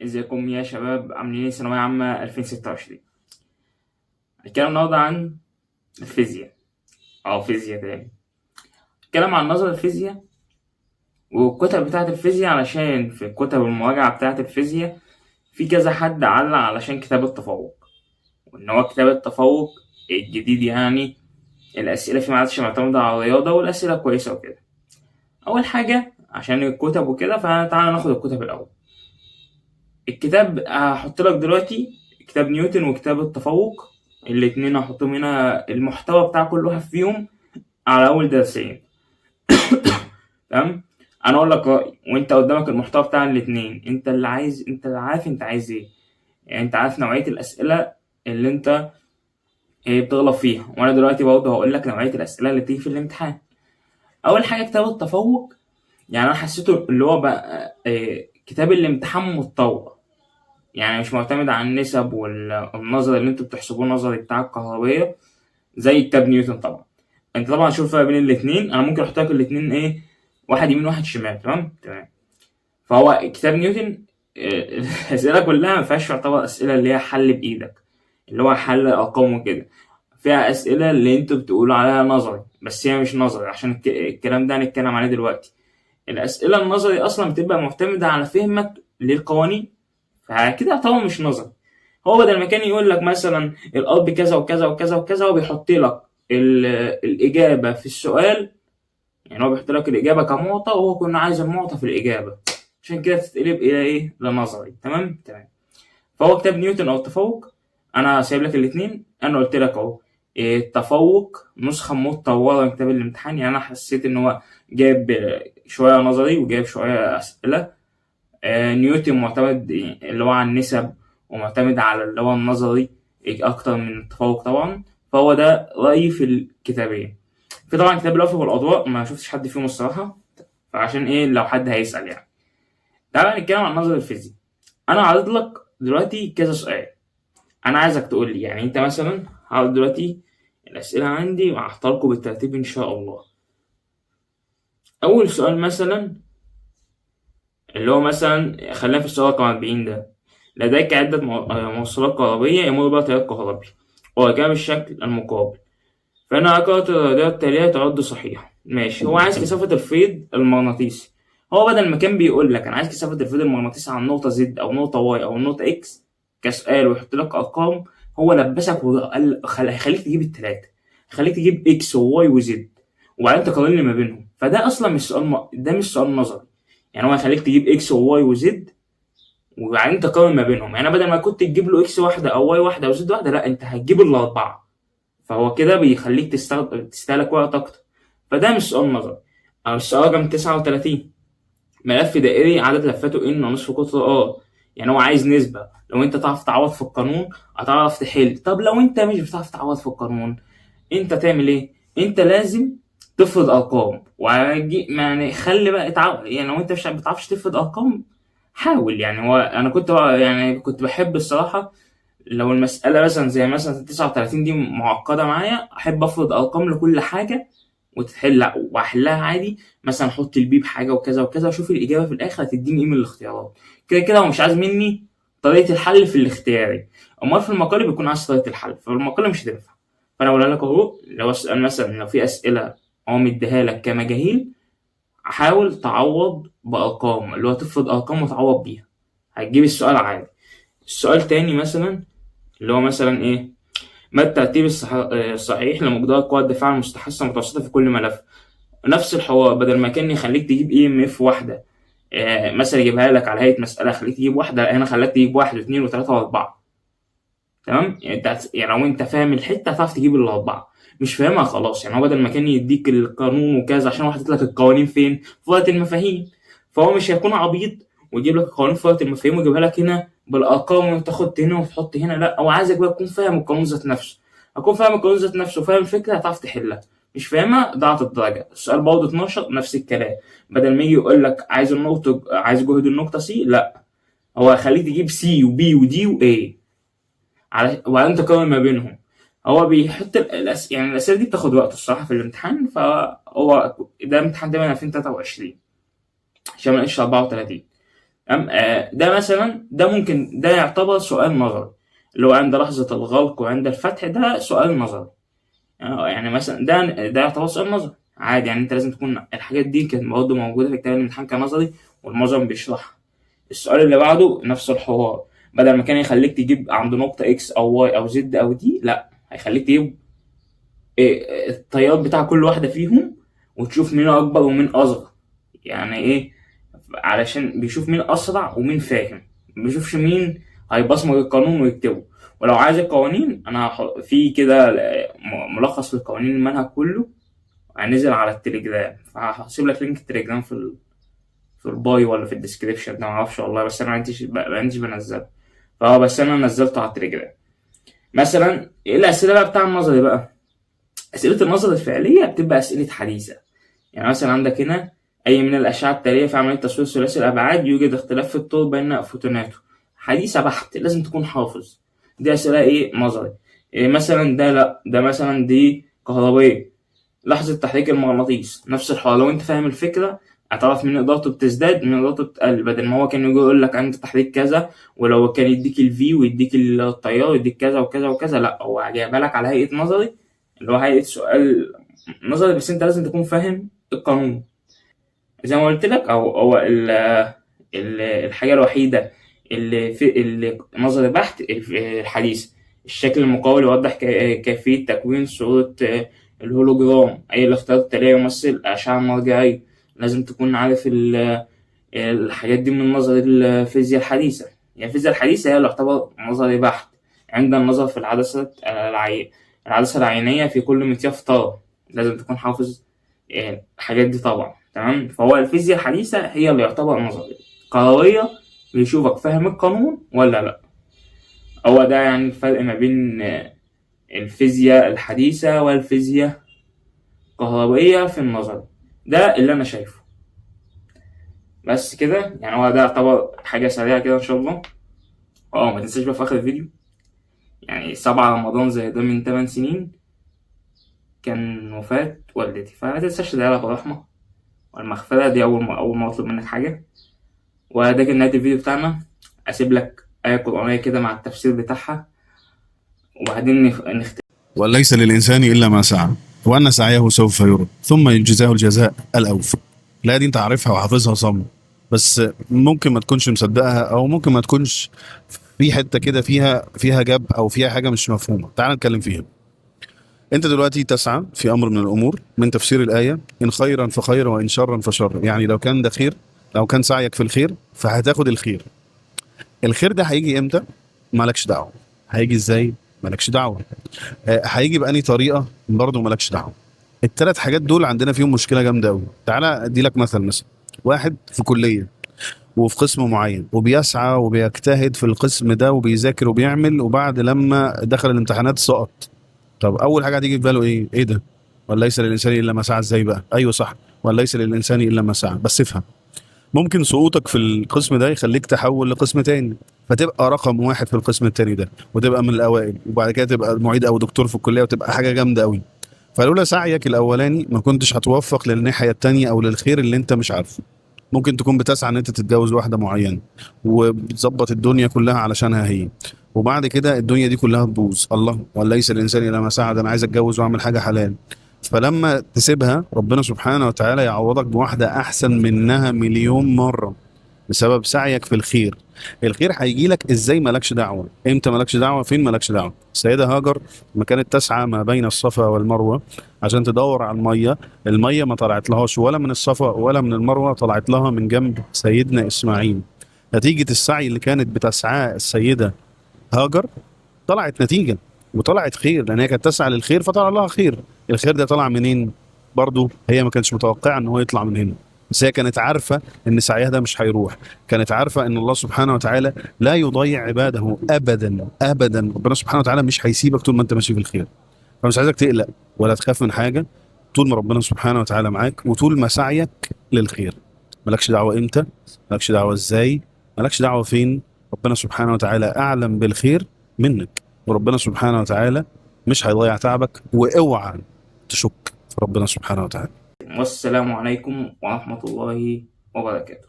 ازيكم يا شباب؟ عاملين ايه؟ ثانوية عامة 2026. هنتكلم النهاردة عن الفيزياء أو فيزياء تاني. هنتكلم عن نظرة الفيزياء والكتب بتاعة الفيزياء، علشان في كتب المراجعة بتاعة الفيزياء في كذا حد علق علشان كتاب التفوق، وإن هو كتاب التفوق الجديد يعني الأسئلة فيه معادش معتمدة على الرياضة والأسئلة كويسة وكده. أول حاجة عشان الكتب وكده، فتعالى ناخد الكتب الأول. الكتاب هحط لك دلوقتي كتاب نيوتن وكتاب التفوق، الاتنين هحطهم هنا، المحتوى بتاع كل واحد فيهم على أول درسين. تمام. أنا أقول لك رأيي وأنت قدامك المحتوى بتاع الاتنين، أنت اللي عايز، أنت اللي عارف أنت عايز إيه، يعني أنت عارف نوعية الأسئلة اللي أنت بتغلط فيها، وأنا دلوقتي برضه هقول لك نوعية الأسئلة اللي بتيجي في الامتحان. أول حاجة كتاب التفوق، يعني أنا حسيته اللي هو بقى كتاب الامتحان متطور، يعني مش معتمد على النسب والنظري اللي انتوا بتحسبوه نظري بتاع الكهربية زي كتاب نيوتن. طبعا انت طبعا شوف الفرق بين الاتنين، انا ممكن احط لك الاتنين واحد يمين واحد شمال. تمام. فهو كتاب نيوتن الاسئله كلها ما فيهاش يعتبر اسئله اللي هي حل بايدك، اللي هو حل ارقام وكده، فيها اسئله اللي انتوا بتقولوا عليها نظري بس هي مش نظري، عشان الكلام ده هنتكلم عليه دلوقتي. الاسئله النظري اصلا بتبقى معتمده على فهمك للقوانين، فكده طبعا مش نظري. هو بدل ما كان يقول لك مثلا الأرض كذا وكذا وكذا وكذا، هو بيحط لك الإجابة في السؤال، يعني هو بيحط لك الإجابة كمعطى وهو كنا عايز المعطى في الإجابة، عشان كده تتقلب إلى لنظري. تمام. فهو كتاب نيوتن أو التفوق، أنا سايب لك الاتنين. أنا قلت لك أهو التفوق نسخة متطورة من كتاب الامتحان، يعني أنا حسيت إن هو جاب شوية نظري وجاب شوية أسئلة. نيوتن معتمد اللي هو على النسب ومعتمد على اللي هو النظري أكتر من التفوق طبعا. فهو ده رأيي في الكتابين. في طبعا كتاب الأفق والأضواء ما شفتش حد فيهم الصراحة، فعشان لو حد هيسأل يعني. تعالى نتكلم عن نظري الفيزياء. أنا عرض لك دلوقتي كذا سؤال، أنا عايزك تقول لي، يعني أنت مثلا هعرض دلوقتي الأسئلة عندي وهختاركم بالترتيب إن شاء الله. أول سؤال مثلا اللي هو مثلا خلينا في السؤال رقم 40 ده: لديك عدة موصلات كهربية يمر بها تيار كهربي وجاء بالشكل المقابل، فأنا عقدت الرياضيات التالية تعد صحيحة. ماشي. هو عايز كثافة الفيض المغناطيسي. هو بدل ما كان بيقول لك أنا عايز كثافة الفيض المغناطيسي عن نقطة زد أو نقطة واي أو نقطة إكس كسؤال ويحط لك أرقام، هو لبسك وقال هيخليك تجيب التلاتة، هيخليك تجيب إكس وواي وزد وبعدين تقارن لي ما بينهم. فده أصلا مش سؤال ده مش سؤال نظري، يعني هو هيخليك تجيب إكس وواي وزد وبعدين تقارن ما بينهم، يعني بدل ما كنت تجيب له اكس واحده او واي واحده او زد واحده، لا انت هتجيب الاربعه، فهو كده بيخليك تستهلك وقت اكتر. فده مش سؤال نظري. او السؤال رقم 39: ملف دائري عدد لفاته ان نصف قطر يعني هو عايز نسبه، لو انت تعرف تعوض في القانون هتعرف تحل. طب لو انت مش بتعرف تعوض في القانون، انت تعمل ايه؟ انت لازم تفرض ارقام يعني خلي بقى يعني لو انت مش بتعرفش تفرض ارقام حاول. يعني هو انا كنت بحب الصراحه لو المساله مثلا زي مثلا 39 دي معقده معايا، احب افرض ارقام لكل حاجه وتتحل واحلها عادي، مثلا احط البي بحاجه وكذا وكذا واشوف الاجابه في الاخر هتديني ايه من الاختيارات. كده كده هو مش عايز مني طريقه الحل في الاختياري، امال في المقالي بيكون عايز طريقه الحل، ففي المقالي مش هتنفع. فانا بقول لك اهو، لو اسال مثلا لو في اسئله هو مديها لك كمجاهيل، حاول تعوض بأرقام، اللي هو تفرض أرقام وتعوض بيها هتجيب السؤال عادي. السؤال تاني مثلا اللي هو مثلا ما الترتيب الصحيح لمقدار قوى الدفاع المستحثة المتوسطة في كل ملف؟ نفس الحوار، بدل ما كان يخليك تجيب EMF واحدة مثلا يجيبها لك على هيئة مسألة خليك تجيب واحدة، هنا خلاك تجيب واحد واثنين وثلاثة وأربعة. تمام. يعني لو انت فاهم الحتة هتعرف تجيب الأربعة، مش فاهمها خلاص. يعني هو بدل ما كان يديك القانون وكذا عشان هو حاطط لك القوانين فين؟ في وقت المفاهيم، فهو مش هيكون عبيط ويجيب لك القوانين في وقت المفاهيم ويجيبها لك هنا بالارقام وتاخد هنا وتحط هنا. لا، هو عايزك بقى تكون فاهم القانون ذات نفسه. هكون فاهم القانون ذات نفسه وفاهم الفكره هتعرف تحلها، مش فاهمها ضاعت الدرجه. السؤال برضه 12 نفس الكلام، بدل ما يجي يقول لك عايز النقطه، عايز جهد النقطه سي، لا هو هيخليك تجيب سي وبي ودي واي وبعدين تقارن ما بينهم. هو بيحط يعني الأسئلة دي بتاخد وقت الصراحة في الامتحان، فهو ده امتحان دايما 2023 عشان ما نقش 34. ده مثلا ده ممكن ده يعتبر سؤال نظري، اللي هو عند لحظة الغلق وعند الفتح، ده سؤال نظري. يعني مثلا ده يعتبر سؤال نظري عادي. يعني انت لازم تكون الحاجات دي كانت برضه موجودة في كتاب الامتحان كنظري والمعظم بيشرحها. السؤال اللي بعده نفس الحوار، بدل ما كان يخليك تجيب عند نقطة اكس او واي او زد او دي، لا هيخليك تجيب التيار بتاع كل واحدة فيهم وتشوف مين أكبر ومين أصغر. يعني إيه؟ علشان بيشوف مين أسرع ومين فاهم، مبيشوفش مين هيبصمج القانون ويكتبه. ولو عايز القوانين أنا في كده ملخص لقوانين المنهج كله هنزل على التليجرام، فهسيب لك لينك التليجرام في الباي ولا في الديسكريبشن، ده معرفش والله، بس أنا ما عنديش بنزله. فهو بس أنا نزلته على التليجرام. مثلا إيه الأسئلة بقى بتاع النظري بقى؟ أسئلة النظر الفعلية بتبقى أسئلة حديثة. يعني مثلا عندك هنا أي من الأشعة التالية في عملية تصوير ثلاثي الأبعاد يوجد اختلاف في الطول بين فوتوناته، حديثة بحت، لازم تكون حافظ. دي أسئلة إيه نظري. إيه مثلا ده؟ لأ ده مثلا دي كهربية، لحظة تحريك المغناطيس، نفس الحوار. لو أنت فاهم الفكرة هتعرف من إضاءته بتزداد من إضاءته بتقل، بدل ما هو كان يجي يقول لك عند تحريك كذا، ولو كان يديك الفي ويديك التيار ويديك كذا وكذا وكذا، لأ هو جايبها لك على هيئة نظري، اللي هو هيئة سؤال نظري، بس انت لازم تكون فاهم القانون. زي ما قلت لك، او هو الحاجه الوحيده اللي في نظري بحت الحديث، الشكل المقاول يوضح كيفيه تكوين صوره الهولوجرام. اي الاختيارات التاليه يمثل الاشعه المرجعيه. لازم تكون عارف الحاجات دي من نظر الفيزياء الحديثه. يعني الفيزياء الحديثه هي اللي تعتبر نظري بحت. عند النظر في العدسه العينيه في كل مقياس طار، لازم تكون حافظ الحاجات دي طبعا. تمام. فهو الفيزياء الحديثة هي اللي يعتبر نظري قروية، بيشوفك فاهم القانون ولا لا. هو ده يعني الفرق ما بين الفيزياء الحديثة والفيزياء الكهربائية في النظر. ده اللي أنا شايفه. بس كده يعني، هو ده يعتبر حاجة سريعة كده إن شاء الله. ما تنساش بقى في آخر الفيديو، يعني 7 رمضان زي ده من 8 سنين كان وفاة والدتي، فما تنساش تدعي لها بالرحمة والمغفرة. دي أول ما أطلب منك حاجة. وده كان نهاية الفيديو بتاعنا. أسيب لك آية قرآنية كده مع التفسير بتاعها، وبعدين نختم. وليس للإنسان إلا ما سعى وأن سعيه سوف يرى ثم يجزاه الجزاء الأوفى. لا دي أنت عارفها وحافظها صم، بس ممكن ما تكونش مصدقها، أو ممكن ما تكونش في حتة كده فيها جاب أو فيها حاجة مش مفهومة. تعال نتكلم فيها. أنت دلوقتي تسعى في أمر من الأمور من تفسير الآية، إن خيرا فخير وإن شرا فشر. يعني لو كان ده خير، لو كان سعيك في الخير فهتاخد الخير. الخير ده هيجي إمتى؟ مالكش دعوة. هيجي إزاي؟ مالكش دعوة. هيجي بأني طريقة برضه مالكش دعوة. الثلاث حاجات دول عندنا فيهم مشكلة جامدة قوي. تعالى ادي لك مثلا واحد في كلية وفي قسم معين وبيسعى وبيجتهد في القسم ده وبيذاكر وبيعمل، وبعد لما دخل الامتحانات سقط. طب اول حاجة هتيجي في باله ايه ده؟ وليس للانسان الا ما سعى. ازاي بقى؟ ايوه صح، وليس للانسان الا ما سعى. بس افهم، ممكن سقوطك في القسم ده يخليك تحول لقسم تاني، فتبقى رقم واحد في القسم التاني ده وتبقى من الاوائل، وبعد كده تبقى معيد او دكتور في الكليه وتبقى حاجه جامده قوي. فلولا سعيك الاولاني ما كنتش هتوفق للناحيه التانيه او للخير اللي انت مش عارفه. ممكن تكون بتسعى ان انت تتجوز واحده معينه وبتظبط الدنيا كلها علشانها هي، وبعد كده الدنيا دي كلها تبوظ. الله، وليس الانسان الا ما سعى، ده انا عايز اتجوز واعمل حاجه حلال. فلما تسيبها ربنا سبحانه وتعالى يعوضك بواحده احسن منها مليون مره بسبب سعيك في الخير. الخير هيجي لك ازاي؟ مالكش دعوه. امتى مالكش دعوه؟ فين مالكش دعوه؟ السيده هاجر لما كانت تسعى ما بين الصفا والمروه عشان تدور على الميه ما طلعت لهاش ولا من الصفا ولا من المروه، طلعت لها من جنب سيدنا اسماعيل. نتيجه السعي اللي كانت بتسعاه السيده هاجر طلعت نتيجه وطلعت خير، لان هي كانت تسعى للخير فطلع لها خير. الخير ده طلع منين؟ برضه هي ما كانتش متوقعه ان هو يطلع من هنا، بس هي كانت عارفه ان سعيها ده مش هيروح. كانت عارفه ان الله سبحانه وتعالى لا يضيع عباده ابدا ابدا. ربنا سبحانه وتعالى مش هيسيبك طول ما انت ماشي في الخير. فمش عايزك تقلق ولا تخاف من حاجه طول ما ربنا سبحانه وتعالى معاك وطول ما سعيك للخير. مالكش دعوه امتى، مالكش دعوه ازاي، مالكش دعوه فين. ربنا سبحانه وتعالى اعلم بالخير منك، وربنا سبحانه وتعالى مش هيضيع تعبك. واوعى تشك في ربنا سبحانه وتعالى. والسلام عليكم ورحمة الله وبركاته.